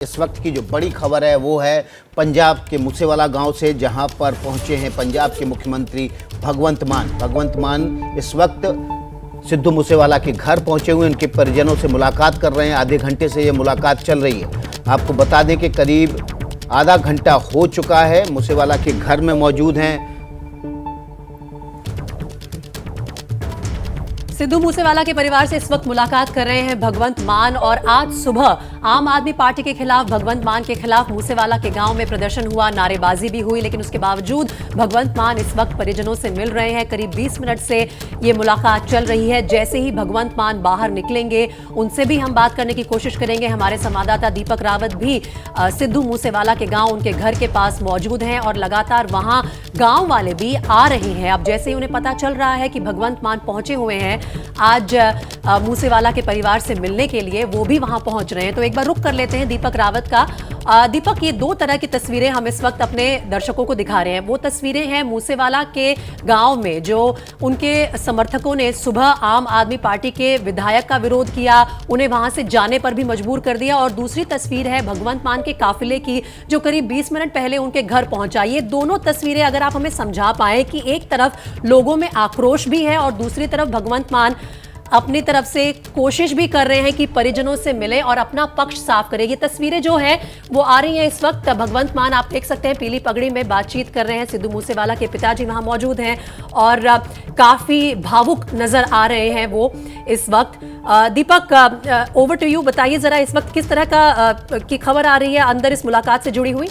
इस वक्त की जो बड़ी खबर है वो है पंजाब के मूसेवाला गांव से, जहां पर पहुंचे हैं पंजाब के मुख्यमंत्री भगवंत मान इस वक्त सिद्धू मूसेवाला के घर पहुंचे हुए उनके परिजनों से मुलाकात कर रहे हैं। आधे घंटे से ये मुलाकात चल रही है। आपको बता दें कि करीब आधा घंटा हो चुका है, मूसेवाला के घर में मौजूद हैं। सिद्धू मूसेवाला के परिवार से इस वक्त मुलाकात कर रहे हैं भगवंत मान। और आज सुबह आम आदमी पार्टी के खिलाफ, भगवंत मान के खिलाफ मूसेवाला के गांव में प्रदर्शन हुआ, नारेबाजी भी हुई, लेकिन उसके बावजूद भगवंत मान इस वक्त परिजनों से मिल रहे हैं। करीब 20 मिनट से ये मुलाकात चल रही है। जैसे ही भगवंत मान बाहर निकलेंगे उनसे भी हम बात करने की कोशिश करेंगे। हमारे संवाददाता दीपक रावत भी सिद्धू मूसेवाला के गाँव, उनके घर के पास मौजूद हैं और लगातार वहां गाँव वाले भी आ रहे हैं। अब जैसे ही उन्हें पता चल रहा है कि भगवंत मान पहुंचे हुए हैं आज मूसेवाला के परिवार से मिलने के लिए, वो भी वहां पहुंच रहे हैं। तो एक बार रुक कर लेते हैं दीपक रावत का। दीपक, ये दो तरह की तस्वीरें हम इस वक्त अपने दर्शकों को दिखा रहे हैं। वो तस्वीरें हैं मूसेवाला के गांव में जो उनके समर्थकों ने सुबह आम आदमी पार्टी के विधायक का विरोध किया, उन्हें वहां से जाने पर भी मजबूर कर दिया। और दूसरी तस्वीर है भगवंत मान के काफिले की जो करीब 20 मिनट पहले उनके घर पहुंचा। ये दोनों तस्वीरें अगर आप हमें समझा पाए कि एक तरफ लोगों में आक्रोश भी है और दूसरी तरफ भगवंत मान अपनी तरफ से कोशिश भी कर रहे हैं कि परिजनों से मिले और अपना पक्ष साफ करें। ये तस्वीरें जो है वो आ रही हैं इस वक्त। भगवंत मान आप देख सकते हैं पीली पगड़ी में बातचीत कर रहे हैं। सिद्धू मूसेवाला के पिताजी वहां मौजूद हैं और काफी भावुक नजर आ रहे हैं वो इस वक्त। दीपक, ओवर टू यू, बताइए जरा इस वक्त किस तरह की खबर आ रही है अंदर इस मुलाकात से जुड़ी हुई।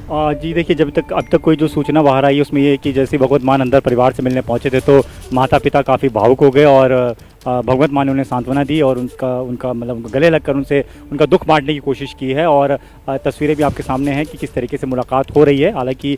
जी देखिए, अब तक कोई जो सूचना बाहर आई है उसमें ये है कि जैसे भगवंत मान अंदर परिवार से मिलने पहुंचे थे तो माता पिता काफ़ी भावुक हो गए और भगवंत मान ने उन्हें सांत्वना दी और उनका मतलब गले लगकर उनसे उनका दुख बांटने की कोशिश की है। और तस्वीरें भी आपके सामने हैं कि किस तरीके से मुलाकात हो रही है। हालांकि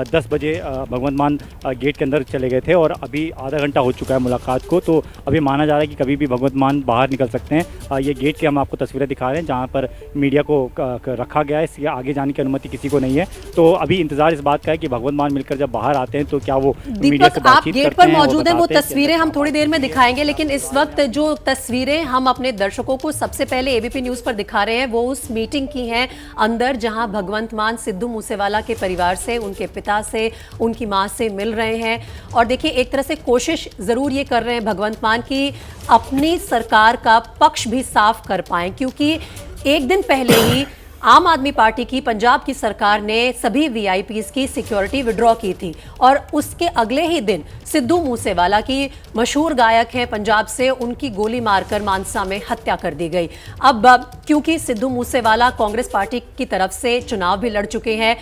10 बजे भगवंत मान गेट के अंदर चले गए थे और अभी आधा घंटा हो चुका है मुलाकात को, तो अभी माना जा रहा है कि कभी भी भगवंत मान बाहर निकल सकते हैं। ये गेट के हम आपको तस्वीरें दिखा रहे हैं जहाँ पर मीडिया को रखा गया है, इसके आगे जाने की अनुमति किसी को नहीं है। तो अभी इंतजार इस बात का है कि भगवंत मान मिलकर जब बाहर आते हैं तो क्या वो मीडिया से बातचीत गेट पर मौजूद है। वो तस्वीरें हम थोड़ी देर में दिखाएंगे, लेकिन इस वक्त जो तस्वीरें हम अपने दर्शकों को सबसे पहले एबीपी न्यूज पर दिखा रहे हैं वो उस मीटिंग की हैं अंदर, जहां भगवंत मान सिद्धू मूसेवाला के परिवार से, उनके पिता से, उनकी मां से मिल रहे हैं। और देखिए, एक तरह से कोशिश जरूर ये कर रहे हैं भगवंत मान की अपनी सरकार का पक्ष भी साफ कर पाएं, क्योंकि एक दिन पहले ही आम आदमी पार्टी की पंजाब की सरकार ने सभी वीआईपीज़ की सिक्योरिटी विड्रॉ की थी और उसके अगले ही दिन सिद्धू मूसेवाला की मशहूर गायक हैं पंजाब से, उनकी गोली मारकर मानसा में हत्या कर दी गई। अब क्योंकि सिद्धू मूसेवाला कांग्रेस पार्टी की तरफ से चुनाव भी लड़ चुके हैं,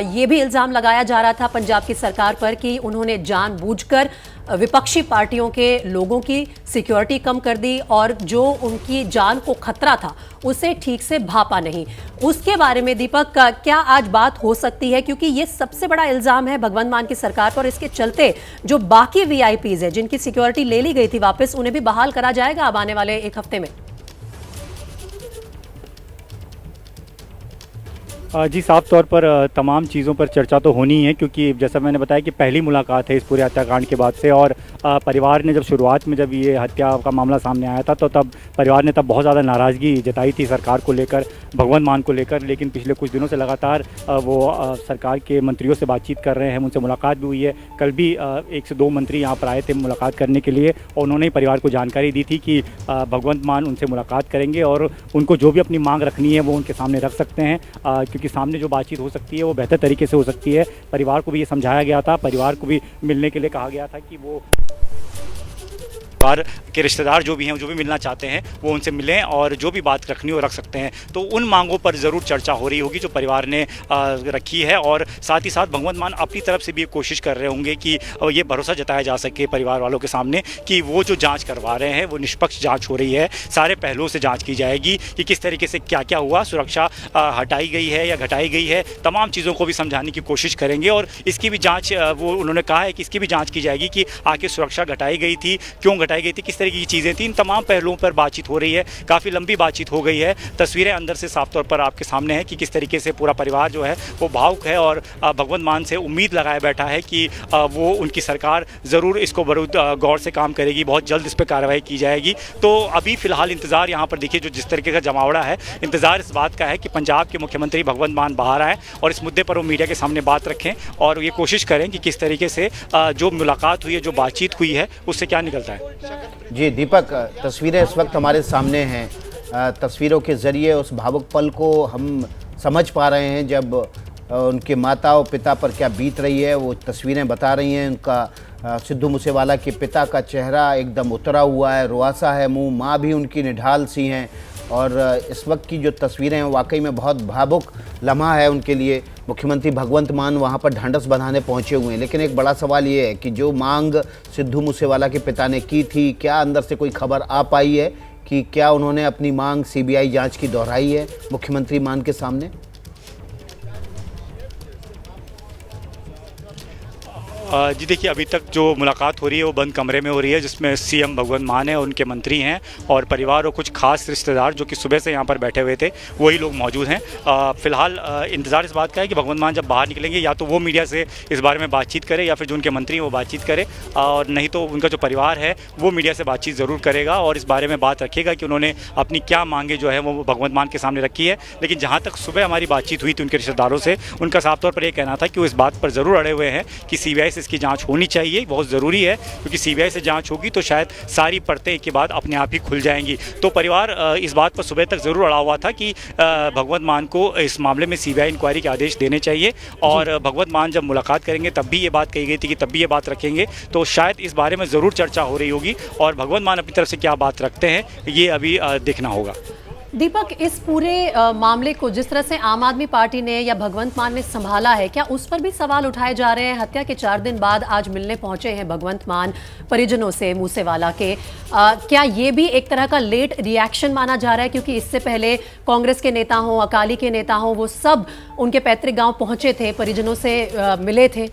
ये भी इल्ज़ाम लगाया जा रहा था पंजाब की सरकार पर कि उन्होंने जानबूझकर विपक्षी पार्टियों के लोगों की सिक्योरिटी कम कर दी और जो उनकी जान को खतरा था उसे ठीक से भापा नहीं। उसके बारे में दीपक, क्या आज बात हो सकती है, क्योंकि ये सबसे बड़ा इल्ज़ाम है भगवंत मान की सरकार पर। इसके चलते जो बाकी वीआईपीज़ है जिनकी सिक्योरिटी ले ली गई थी वापस, उन्हें भी बहाल करा जाएगा अब आने वाले एक हफ्ते में। जी, साफ तौर पर तमाम चीज़ों पर चर्चा तो होनी ही है, क्योंकि जैसा मैंने बताया कि पहली मुलाकात है इस पूरे हत्याकांड के बाद से। और परिवार ने जब शुरुआत में जब ये हत्या का मामला सामने आया था तो तब परिवार ने बहुत ज़्यादा नाराज़गी जताई थी सरकार को लेकर, भगवंत मान को लेकर। लेकिन पिछले कुछ दिनों से लगातार वो सरकार के मंत्रियों से बातचीत कर रहे हैं, उनसे मुलाकात भी हुई है। कल भी 1 से 2 मंत्री यहाँ पर आए थे मुलाकात करने के लिए और उन्होंने परिवार को जानकारी दी थी कि भगवंत मान उनसे मुलाकात करेंगे और उनको जो भी अपनी मांग रखनी है वो उनके सामने रख सकते हैं, क्योंकि सामने जो बातचीत हो सकती है वो बेहतर तरीके से हो सकती है। परिवार को भी ये समझाया गया था, परिवार को भी मिलने के लिए कहा गया था कि वो परिवार के रिश्तेदार जो भी हैं, जो भी मिलना चाहते हैं वो उनसे मिलें और जो भी बात रखनी हो रख सकते हैं। तो उन मांगों पर ज़रूर चर्चा हो रही होगी जो परिवार ने रखी है। और साथ ही साथ भगवंत मान अपनी तरफ से भी कोशिश कर रहे होंगे कि ये भरोसा जताया जा सके परिवार वालों के सामने कि वो जो जांच करवा रहे हैं वो निष्पक्ष जांच हो रही है, सारे पहलुओं से जांच की जाएगी कि किस तरीके से क्या क्या हुआ, सुरक्षा हटाई गई है या घटाई गई है, तमाम चीज़ों को भी समझाने की कोशिश करेंगे। और इसकी भी जाँच, वो उन्होंने कहा है कि इसकी भी जाँच की जाएगी कि आखिर सुरक्षा घटाई गई थी, क्यों हटाई गई थी, किस तरीके की चीज़ें थी, इन तमाम पहलुओं पर बातचीत हो रही है। काफ़ी लंबी बातचीत हो गई है। तस्वीरें अंदर से साफ तौर पर आपके सामने हैं कि किस तरीके से पूरा परिवार जो है वो भावुक है और भगवंत मान से उम्मीद लगाए बैठा है कि वो उनकी सरकार ज़रूर इसको बड़े गौर से काम करेगी, बहुत जल्द इस पर कार्रवाई की जाएगी। तो अभी फ़िलहाल इंतज़ार यहाँ पर देखिए जो जिस तरीके का जमावड़ा है, इंतज़ार इस बात का है कि पंजाब के मुख्यमंत्री भगवंत मान बाहर आएँ और इस मुद्दे पर वो मीडिया के सामने बात रखें और ये कोशिश करें कि किस तरीके से जो मुलाकात हुई है, जो बातचीत हुई है, उससे क्या निकलता है। जी दीपक, तस्वीरें इस वक्त हमारे सामने हैं। तस्वीरों के ज़रिए उस भावुक पल को हम समझ पा रहे हैं जब उनके माता और पिता पर क्या बीत रही है। वो तस्वीरें बता रही हैं उनका सिद्धू मूसेवाला के पिता का चेहरा एकदम उतरा हुआ है, रुआसा है मुंह, माँ भी उनकी निढाल सी हैं और इस वक्त की जो तस्वीरें हैं वाकई में बहुत भावुक लम्हा है उनके लिए। मुख्यमंत्री भगवंत मान वहाँ पर ढांढस बंधाने पहुँचे हुए हैं, लेकिन एक बड़ा सवाल ये है कि जो मांग सिद्धू मूसेवाला के पिता ने की थी, क्या अंदर से कोई खबर आ पाई है कि क्या उन्होंने अपनी मांग सीबीआई जांच की दोहराई है मुख्यमंत्री मान के सामने? जी देखिए, अभी तक जो मुलाकात हो रही है वो बंद कमरे में हो रही है, जिसमें सीएम भगवंत मान है और उनके मंत्री हैं और परिवार और कुछ खास रिश्तेदार जो कि सुबह से यहाँ पर बैठे हुए थे वही लोग मौजूद हैं। फिलहाल इंतज़ार इस बात का है कि भगवंत मान जब बाहर निकलेंगे या तो वो मीडिया से इस बारे में बातचीत करे या फिर जो उनके मंत्री हैं वो बातचीत करे, और नहीं तो उनका जो परिवार है वो मीडिया से बातचीत ज़रूर करेगा और इस बारे में बात रखेगा कि उन्होंने अपनी क्या मांगे जो है वो भगवंत मान के सामने रखी है। लेकिन जहाँ तक सुबह हमारी बातचीत हुई थी उनके रिश्तेदारों से, उनका साफ तौर पर यह कहना था कि वो इस बात पर ज़रूर अड़े हुए हैं कि सीबीआई से इसकी जांच होनी चाहिए, बहुत ज़रूरी है, क्योंकि सीबीआई से जांच होगी तो शायद सारी परतें के बाद अपने आप ही खुल जाएंगी। तो परिवार इस बात पर सुबह तक ज़रूर अड़ा हुआ था कि भगवंत मान को इस मामले में सीबीआई इंक्वायरी के आदेश देने चाहिए और भगवंत मान जब मुलाकात करेंगे तब भी ये बात कही गई थी कि तब भी ये बात रखेंगे, तो शायद इस बारे में ज़रूर चर्चा हो रही होगी और भगवंत मान अपनी तरफ से क्या बात रखते हैं ये अभी देखना होगा। दीपक, इस पूरे मामले को जिस तरह से आम आदमी पार्टी ने या भगवंत मान ने संभाला है, क्या उस पर भी सवाल उठाए जा रहे हैं? हत्या के 4 दिन बाद आज मिलने पहुंचे हैं भगवंत मान परिजनों से मूसेवाला के। क्या ये भी एक तरह का लेट रिएक्शन माना जा रहा है, क्योंकि इससे पहले कांग्रेस के नेता हों, अकाली के नेता हों, वो सब उनके पैतृक गाँव पहुंचे थे, परिजनों से मिले थे?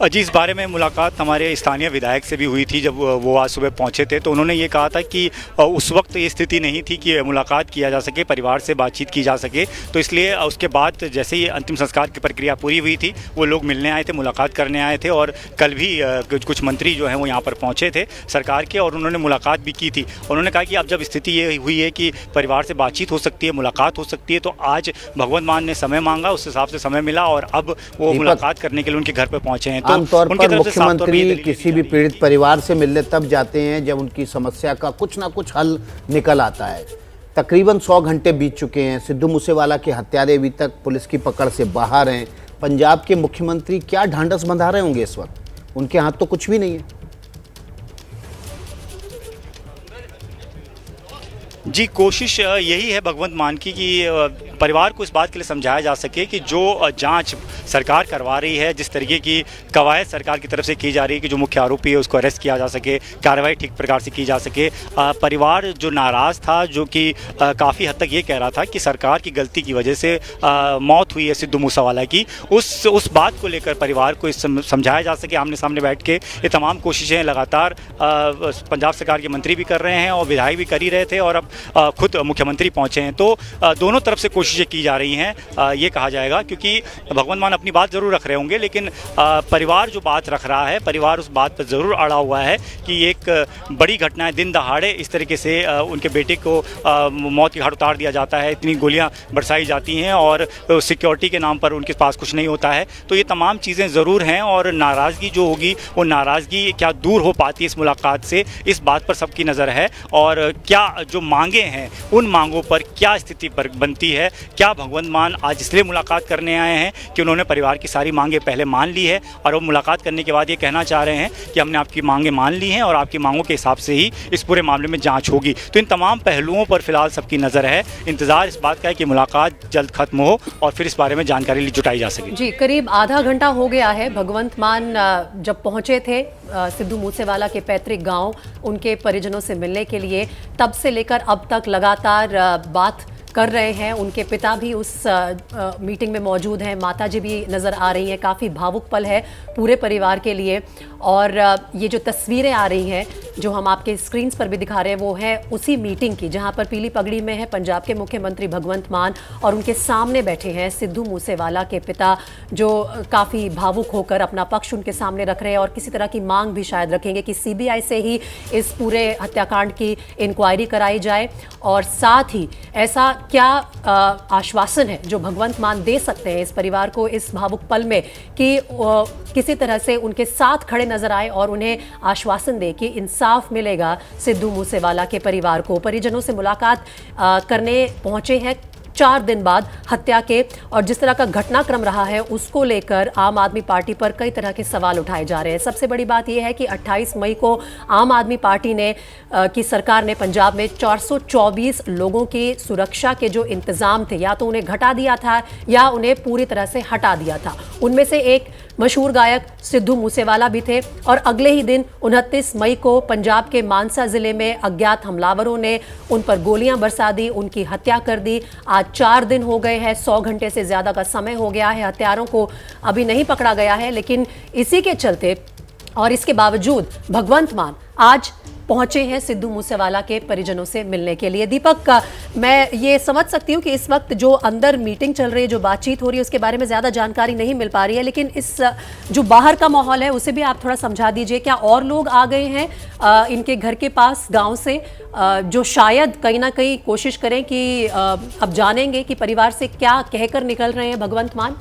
जी, इस बारे में मुलाकात हमारे स्थानीय विधायक से भी हुई थी जब वो आज सुबह पहुंचे थे, तो उन्होंने ये कहा था कि उस वक्त ये स्थिति नहीं थी कि मुलाकात किया जा सके, परिवार से बातचीत की जा सके, तो इसलिए उसके बाद जैसे ही अंतिम संस्कार की प्रक्रिया पूरी हुई थी वो लोग मिलने आए थे, मुलाकात करने आए थे और कल भी कुछ मंत्री जो हैं वो यहाँ पर पहुँचे थे सरकार के और उन्होंने मुलाकात भी की थी। उन्होंने कहा कि अब जब स्थिति ये हुई है कि परिवार से बातचीत हो सकती है, मुलाकात हो सकती है, तो आज भगवंत मान ने समय मांगा, उस हिसाब से समय मिला और अब वो मुलाकात करने के लिए उनके घर पर पहुँचे हैं। आमतौर पर मुख्यमंत्री किसी भी पीड़ित परिवार से मिलने तब जाते हैं जब उनकी समस्या का कुछ ना कुछ हल निकल आता है। तकरीबन 100 घंटे बीत चुके हैं, सिद्धू मूसेवाला के हत्यारे अभी तक पुलिस की पकड़ से बाहर हैं। पंजाब के मुख्यमंत्री क्या ढांढस बंधा रहे होंगे इस वक्त? उनके हाथ तो कुछ भी नहीं है। जी, कोशिश यही है भगवंत मान की कि परिवार को इस बात के लिए समझाया जा सके कि जो जांच सरकार करवा रही है, जिस तरीके की कवायद सरकार की तरफ से की जा रही है कि जो मुख्य आरोपी है उसको अरेस्ट किया जा सके, कार्रवाई ठीक प्रकार से की जा सके। परिवार जो नाराज़ था, जो कि काफ़ी हद तक ये कह रहा था कि सरकार की गलती की वजह से मौत हुई है सिद्धू मूसेवाला की, उस बात को लेकर परिवार को समझाया जा सके आमने सामने बैठ के। ये तमाम कोशिशें लगातार पंजाब सरकार के मंत्री भी कर रहे हैं और विधायक भी कर ही रहे थे और अब खुद मुख्यमंत्री पहुंचे हैं, तो दोनों तरफ से कोशिशें की जा रही हैं, ये कहा जाएगा, क्योंकि भगवंत मान अपनी बात ज़रूर रख रहे होंगे लेकिन परिवार जो बात रख रहा है, परिवार उस बात पर ज़रूर अड़ा हुआ है कि एक बड़ी घटना है, दिन दहाड़े इस तरीके से उनके बेटे को मौत की घाट उतार दिया जाता है, इतनी गोलियां बरसाई जाती हैं और सिक्योरिटी के नाम पर उनके पास कुछ नहीं होता है। तो ये तमाम चीज़ें ज़रूर हैं और नाराज़गी जो होगी वो नाराज़गी क्या दूर हो पाती है इस मुलाकात से, इस बात पर सबकी नज़र है। और क्या जो मांगे हैं उन मांगों पर क्या स्थिति पर बनती है, क्या भगवंत मान आज इसलिए मुलाकात करने आए हैं कि उन्होंने परिवार की सारी मांगे पहले मान ली है और वो मुलाकात करने के बाद ये कहना चाह रहे हैं कि हमने आपकी मांगे मान ली हैं और आपकी मांगों के हिसाब से ही इस पूरे मामले में जांच होगी। तो इन तमाम पहलुओं पर फिलहाल सबकी नज़र है, इंतज़ार इस बात का है कि मुलाकात जल्द खत्म हो और फिर इस बारे में जानकारी जुटाई जा सके। जी, करीब आधा घंटा हो गया है भगवंत मान जब पहुंचे थे सिद्धू मूसेवाला के पैतृक गांव उनके परिजनों से मिलने के लिए, तब से लेकर अब तक लगातार बात कर रहे हैं। उनके पिता भी उस मीटिंग में मौजूद हैं, माताजी भी नज़र आ रही हैं। काफ़ी भावुक पल है पूरे परिवार के लिए। और ये जो तस्वीरें आ रही हैं जो हम आपके स्क्रीन्स पर भी दिखा रहे हैं वो है उसी मीटिंग की जहां पर पीली पगड़ी में है पंजाब के मुख्यमंत्री भगवंत मान और उनके सामने बैठे हैं सिद्धू मूसेवाला के पिता, जो काफ़ी भावुक होकर अपना पक्ष उनके सामने रख रहे हैं और किसी तरह की मांग भी शायद रखेंगे कि सीबीआई से ही इस पूरे हत्याकांड की इंक्वायरी कराई जाए। और साथ ही ऐसा क्या आश्वासन है जो भगवंत मान दे सकते हैं इस परिवार को इस भावुक पल में कि किसी तरह से उनके साथ खड़े नजर आए और उन्हें आश्वासन दे कि इंसाफ मिलेगा सिद्धू मूसेवाला के परिवार को। परिजनों से मुलाकात करने पहुंचे हैं 4 दिन बाद हत्या के, और जिस तरह का घटनाक्रम रहा है उसको लेकर आम आदमी पार्टी पर कई तरह के सवाल उठाए जा रहे हैं। सबसे बड़ी बात यह है कि 28 मई को आम आदमी पार्टी ने की सरकार ने पंजाब में 424 लोगों की सुरक्षा के जो इंतजाम थे या तो उन्हें घटा दिया था या उन्हें पूरी तरह से हटा दिया था। उनमें से एक मशहूर गायक सिद्धू मूसेवाला भी थे। और अगले ही दिन 29 मई को पंजाब के मानसा जिले में अज्ञात हमलावरों ने उन पर गोलियां बरसा दी, उनकी हत्या कर दी। आज 4 दिन हो गए हैं, 100 घंटे से ज्यादा का समय हो गया है, हत्यारों को अभी नहीं पकड़ा गया है। लेकिन इसी के चलते और इसके बावजूद भगवंत मान आज पहुंचे हैं सिद्धू मूसेवाला के परिजनों से मिलने के लिए। दीपक, मैं ये समझ सकती हूँ कि इस वक्त जो अंदर मीटिंग चल रही है, जो बातचीत हो रही है, उसके बारे में ज़्यादा जानकारी नहीं मिल पा रही है, लेकिन इस जो बाहर का माहौल है उसे भी आप थोड़ा समझा दीजिए। क्या और लोग आ गए हैं इनके घर के पास गांव से जो शायद कहीं ना कहीं कोशिश करें कि अब जानेंगे कि परिवार से क्या कहकर निकल रहे हैं भगवंत मान?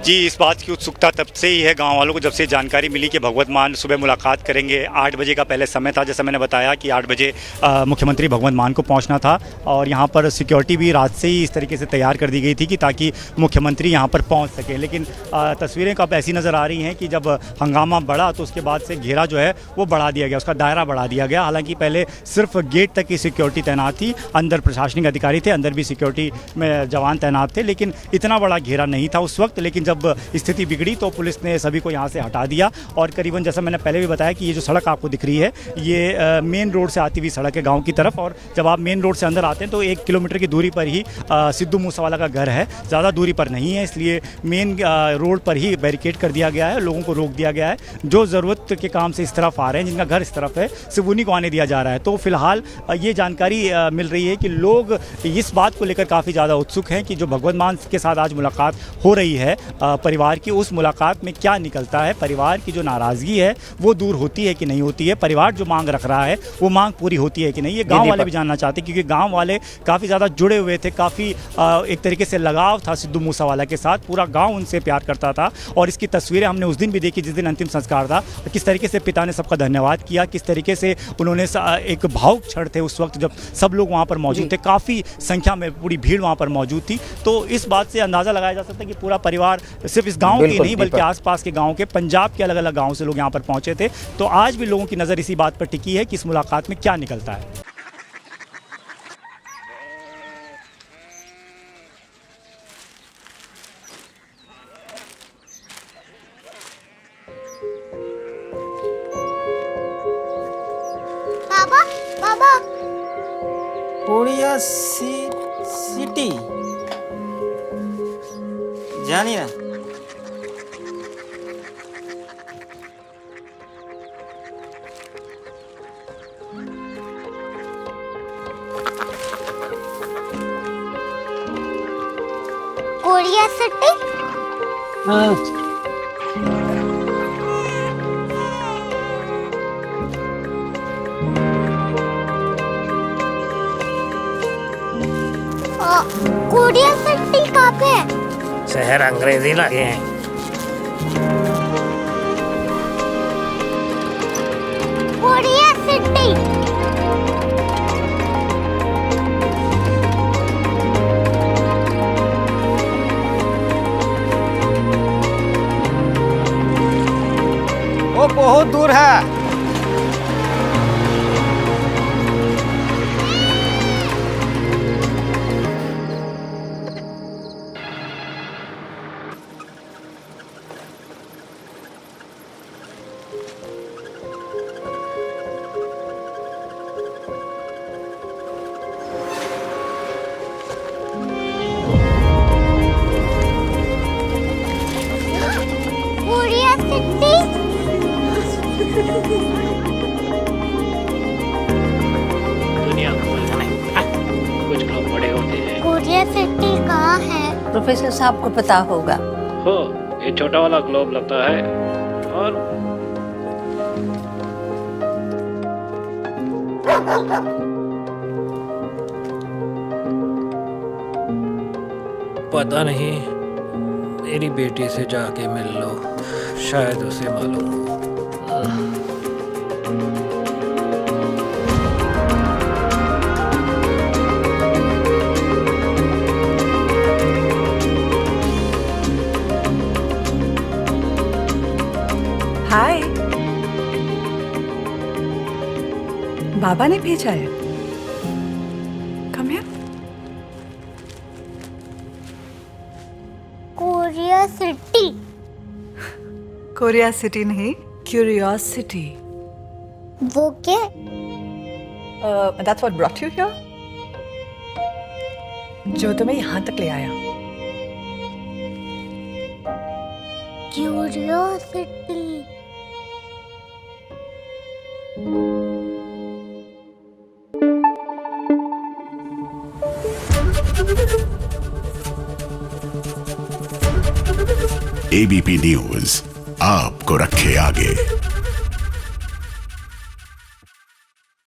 जी, इस बात की उत्सुकता तब से ही है गांव वालों को, जब से जानकारी मिली कि भगवंत मान सुबह मुलाकात करेंगे। 8 बजे का पहले समय था, जैसे मैंने बताया कि 8 बजे मुख्यमंत्री भगवंत मान को पहुंचना था और यहां पर सिक्योरिटी भी रात से ही इस तरीके से तैयार कर दी गई थी कि ताकि मुख्यमंत्री यहां पर पहुंच सके। लेकिन तस्वीरें कब ऐसी नज़र आ रही हैं कि जब हंगामा बढ़ा तो उसके बाद से घेरा जो है वो बढ़ा दिया गया, उसका दायरा बढ़ा दिया गया। हालाँकि पहले सिर्फ गेट तक की सिक्योरिटी तैनात थी, अंदर प्रशासनिक अधिकारी थे, अंदर भी सिक्योरिटी में जवान तैनात थे, लेकिन इतना बड़ा घेरा नहीं था उस वक्त। लेकिन जब स्थिति बिगड़ी तो पुलिस ने सभी को यहाँ से हटा दिया और करीबन, जैसा मैंने पहले भी बताया कि ये जो सड़क आपको दिख रही है ये मेन रोड से आती हुई सड़क है गांव की तरफ। और जब आप मेन रोड से अंदर आते हैं तो 1 किलोमीटर की दूरी पर ही सिद्धू मूसेवाला का घर है, ज़्यादा दूरी पर नहीं है, इसलिए मेन रोड पर ही बैरिकेड कर दिया गया है, लोगों को रोक दिया गया है। जो ज़रूरत के काम से इस तरफ आ रहे हैं, जिनका घर इस तरफ है, सिर्फ उन्हीं को आने दिया जा रहा है। तो फिलहाल ये जानकारी मिल रही है कि लोग इस बात को लेकर काफ़ी ज़्यादा उत्सुक हैं कि जो भगवंत मान के साथ आज मुलाकात हो रही है परिवार की, उस मुलाकात में क्या निकलता है। परिवार की जो नाराज़गी है वो दूर होती है कि नहीं होती है, परिवार जो मांग रख रहा है वो मांग पूरी होती है कि नहीं, ये गांव वाले भी जानना चाहते हैं, क्योंकि गांव वाले काफ़ी ज़्यादा जुड़े हुए थे, काफ़ी एक तरीके से लगाव था सिद्धू मूसेवाला के साथ, पूरा गाँव उनसे प्यार करता था। और इसकी तस्वीरें हमने उस दिन भी देखी जिस दिन अंतिम संस्कार था, किस तरीके से पिता ने सबका धन्यवाद किया, किस तरीके से उन्होंने एक भावुक क्षण थे उस वक्त जब सब लोग वहाँ पर मौजूद थे, काफ़ी संख्या में पूरी भीड़ वहाँ पर मौजूद थी। तो इस बात से अंदाज़ा लगाया जा सकता है कि पूरा परिवार सिर्फ इस गांव के नहीं बल्कि आसपास के गांव के, पंजाब के अलग अलग गांव से लोग यहां पर पहुंचे थे। तो आज भी लोगों की नज़र इसी बात पर टिकी है कि इस मुलाकात में क्या निकलता है। बाबा बाबा कोरिया सिटी जानी ना कोरिया सिटी। हाँ कोरिया सिटी कहाँ पे है? शहर अंग्रेजी लगे हैं। Korea city. वो बहुत दूर है। सिटी दुनिया को कुछ लोग बड़े होते हैं। कोरिया सिटी कहाँ है? प्रोफेसर साहब को पता होगा। हो, ये छोटा वाला ग्लोब लगता है और पता नहीं, मेरी बेटी से जाके मिल लो, शायद उसे मालूम हो। हाय, बाबा ने भेजा है। Come here. Korea city Korea city नहीं, क्यूरियोसिटी। वो क्या? That's what brought you here. जो तुम्हें यहाँ तक ले आया। क्यूरियोसिटी। एबीपी न्यूज आपको रखे आगे।